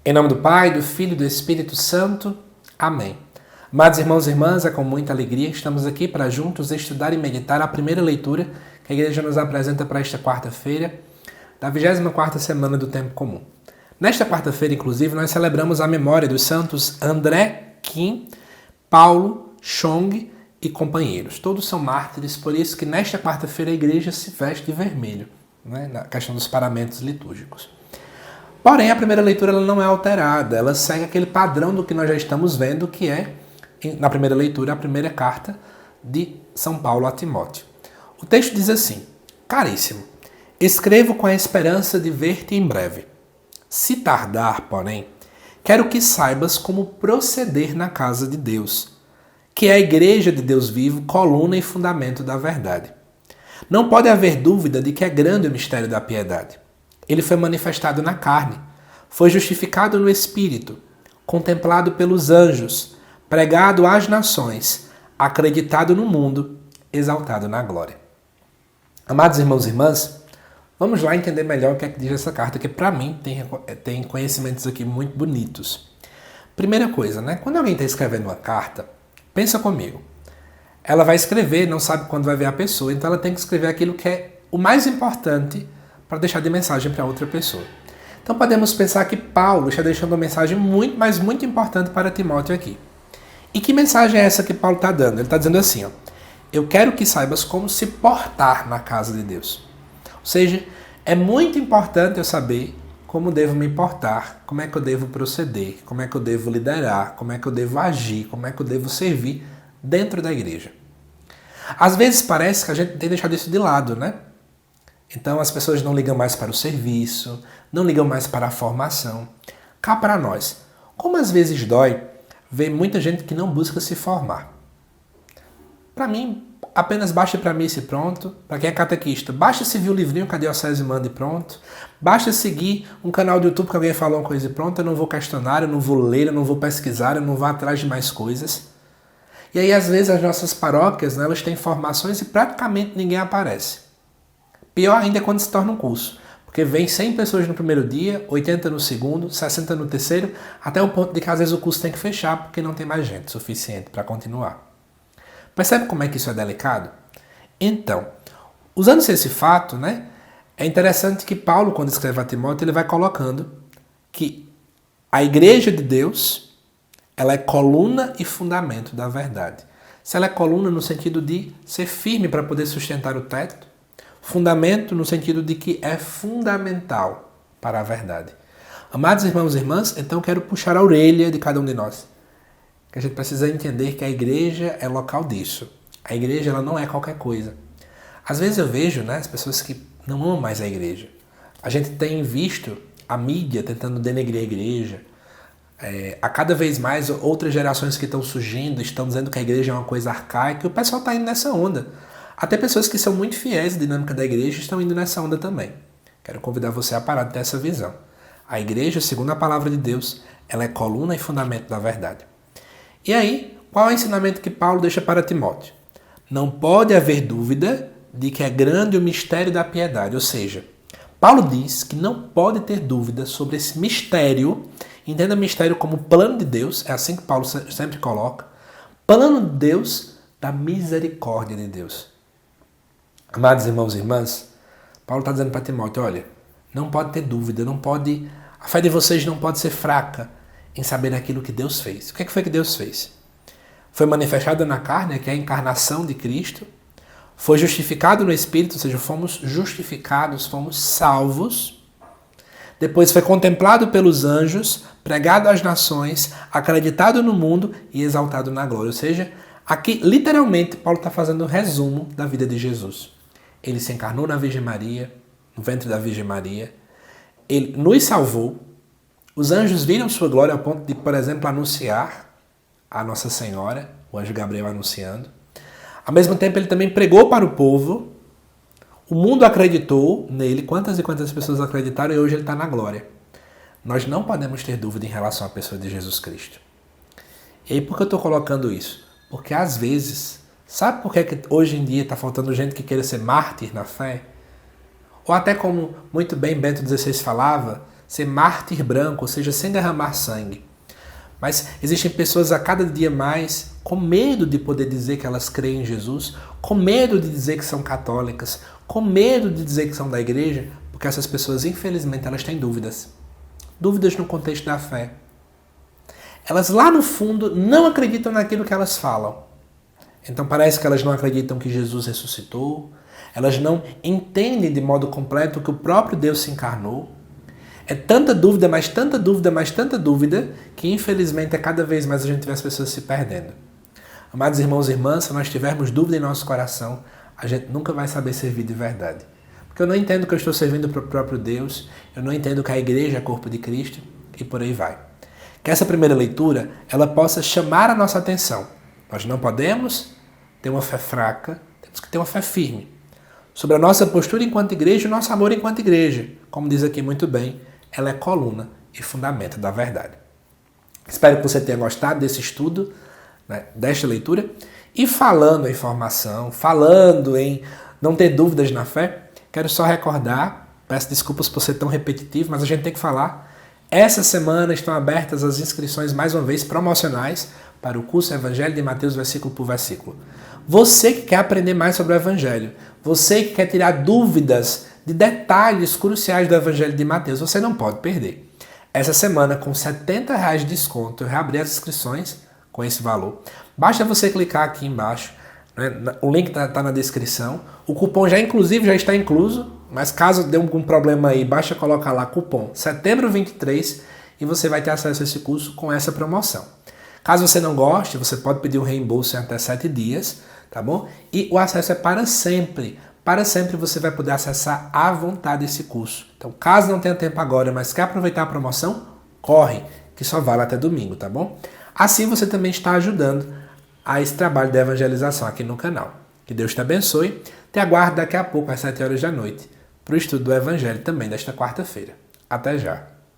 Em nome do Pai, do Filho e do Espírito Santo. Amém. Amados irmãos e irmãs, é com muita alegria que estamos aqui para juntos estudar e meditar a primeira leitura que a Igreja nos apresenta para esta quarta-feira, da 24ª semana do Tempo Comum. Nesta quarta-feira, inclusive, nós celebramos a memória dos santos André, Kim, Paulo, Chong e companheiros. Todos são mártires, por isso que nesta quarta-feira a Igreja se veste de vermelho, né, na questão dos paramentos litúrgicos. Porém, a primeira leitura ela não é alterada, ela segue aquele padrão do que nós já estamos vendo, que é, na primeira leitura, a primeira carta de São Paulo a Timóteo. O texto diz assim: Caríssimo, escrevo com a esperança de ver-te em breve. Se tardar, porém, quero que saibas como proceder na casa de Deus, que é a igreja de Deus vivo, coluna e fundamento da verdade. Não pode haver dúvida de que é grande o mistério da piedade. Ele foi manifestado na carne, foi justificado no Espírito, contemplado pelos anjos, pregado às nações, acreditado no mundo, exaltado na glória. Amados irmãos e irmãs, vamos lá entender melhor o que é que diz essa carta, que para mim tem conhecimentos aqui muito bonitos. Primeira coisa, né? Quando alguém está escrevendo uma carta, pensa comigo. Ela vai escrever, não sabe quando vai ver a pessoa, então ela tem que escrever aquilo que é o mais importante para deixar de mensagem para outra pessoa. Então podemos pensar que Paulo está deixando uma mensagem muito, mas muito importante para Timóteo aqui. E que mensagem é essa que Paulo está dando? Ele está dizendo assim, ó: eu quero que saibas como se portar na casa de Deus. Ou seja, é muito importante eu saber como devo me portar, como é que eu devo proceder, como é que eu devo liderar, como é que eu devo agir, como é que eu devo servir dentro da igreja. Às vezes parece que a gente tem deixado isso de lado, né? Então as pessoas não ligam mais para o serviço, não ligam mais para a formação. Cá para nós, como às vezes dói ver muita gente que não busca se formar. Para mim, apenas basta para mim e pronto. Para quem é catequista, basta seguir o livrinho que a diocese manda e pronto. Basta seguir um canal do YouTube que alguém falou uma coisa e pronto. Eu não vou questionar, eu não vou ler, eu não vou pesquisar, eu não vou atrás de mais coisas. E aí às vezes as nossas paróquias, né, elas têm formações e praticamente ninguém aparece. Pior ainda é quando se torna um curso, porque vem 100 pessoas no primeiro dia, 80 no segundo, 60 no terceiro, até o ponto de que às vezes o curso tem que fechar porque não tem mais gente suficiente para continuar. Percebe como é que isso é delicado? Então, usando-se esse fato, né, é interessante que Paulo, quando escreve a Timóteo, ele vai colocando que a igreja de Deus, ela é coluna e fundamento da verdade. Se ela é coluna no sentido de ser firme para poder sustentar o teto, fundamento no sentido de que é fundamental para a verdade. Amados irmãos e irmãs, então quero puxar a orelha de cada um de nós. Que a gente precisa entender que a igreja é local disso. A igreja ela não é qualquer coisa. Às vezes eu vejo, né, as pessoas que não amam mais a igreja. A gente tem visto a mídia tentando denegrir a igreja. A cada vez mais outras gerações que estão surgindo estão dizendo que a igreja é uma coisa arcaica e o pessoal está indo nessa onda. Até pessoas que são muito fiéis à dinâmica da igreja estão indo nessa onda também. Quero convidar você a parar de ter essa visão. A igreja, segundo a palavra de Deus, ela é coluna e fundamento da verdade. E aí, qual é o ensinamento que Paulo deixa para Timóteo? Não pode haver dúvida de que é grande o mistério da piedade. Ou seja, Paulo diz que não pode ter dúvida sobre esse mistério. Entenda mistério como plano de Deus, é assim que Paulo sempre coloca. Plano de Deus, da misericórdia de Deus. Amados irmãos e irmãs, Paulo está dizendo para Timóteo, olha, não pode ter dúvida, a fé de vocês não pode ser fraca em saber aquilo que Deus fez. O que foi que Deus fez? Foi manifestado na carne, que é a encarnação de Cristo, foi justificado no Espírito, ou seja, fomos justificados, fomos salvos, depois foi contemplado pelos anjos, pregado às nações, acreditado no mundo e exaltado na glória. Ou seja, aqui literalmente Paulo está fazendo um resumo da vida de Jesus. Ele se encarnou na Virgem Maria, no ventre da Virgem Maria. Ele nos salvou. Os anjos viram sua glória ao ponto de, por exemplo, anunciar a Nossa Senhora, o anjo Gabriel anunciando. Ao mesmo tempo, ele também pregou para o povo. O mundo acreditou nele. Quantas e quantas pessoas acreditaram e hoje ele está na glória. Nós não podemos ter dúvida em relação à pessoa de Jesus Cristo. E aí, por que eu estou colocando isso? Porque às vezes, sabe por que hoje em dia está faltando gente que queira ser mártir na fé? Ou até como muito bem Bento XVI falava, ser mártir branco, ou seja, sem derramar sangue. Mas existem pessoas a cada dia mais com medo de poder dizer que elas creem em Jesus, com medo de dizer que são católicas, com medo de dizer que são da igreja, porque essas pessoas, infelizmente, elas têm dúvidas. Dúvidas no contexto da fé. Elas lá no fundo não acreditam naquilo que elas falam. Então parece que elas não acreditam que Jesus ressuscitou, elas não entendem de modo completo que o próprio Deus se encarnou. É tanta dúvida, mais tanta dúvida, mais tanta dúvida, que infelizmente é cada vez mais a gente vê as pessoas se perdendo. Amados irmãos e irmãs, se nós tivermos dúvida em nosso coração, a gente nunca vai saber servir de verdade. Porque eu não entendo que eu estou servindo para o próprio Deus, eu não entendo que a igreja é corpo de Cristo, e por aí vai. Que essa primeira leitura, ela possa chamar a nossa atenção. Nós não podemos ter uma fé fraca, temos que ter uma fé firme. Sobre a nossa postura enquanto igreja e o nosso amor enquanto igreja. Como diz aqui muito bem, ela é coluna e fundamento da verdade. Espero que você tenha gostado desse estudo, né, desta leitura. E falando em formação, falando em não ter dúvidas na fé, quero só recordar, peço desculpas por ser tão repetitivo, mas a gente tem que falar. Essa semana estão abertas as inscrições, mais uma vez, promocionais para o curso Evangelho de Mateus, versículo por versículo. Você que quer aprender mais sobre o Evangelho, você que quer tirar dúvidas de detalhes cruciais do Evangelho de Mateus, você não pode perder. Essa semana, com R$70 de desconto, eu reabri as inscrições com esse valor. Basta você clicar aqui embaixo, né? O link está na descrição. O cupom inclusive já está incluso, mas caso dê algum problema aí, basta colocar lá cupom setembro 23 e você vai ter acesso a esse curso com essa promoção. Caso você não goste, você pode pedir um reembolso em até 7 dias, tá bom? E o acesso é para sempre. Para sempre você vai poder acessar à vontade esse curso. Então, caso não tenha tempo agora, mas quer aproveitar a promoção, corre, que só vale até domingo, tá bom? Assim você também está ajudando a esse trabalho de evangelização aqui no canal. Que Deus te abençoe. Te aguardo daqui a pouco, às 7 horas da noite, para o estudo do Evangelho também desta quarta-feira. Até já!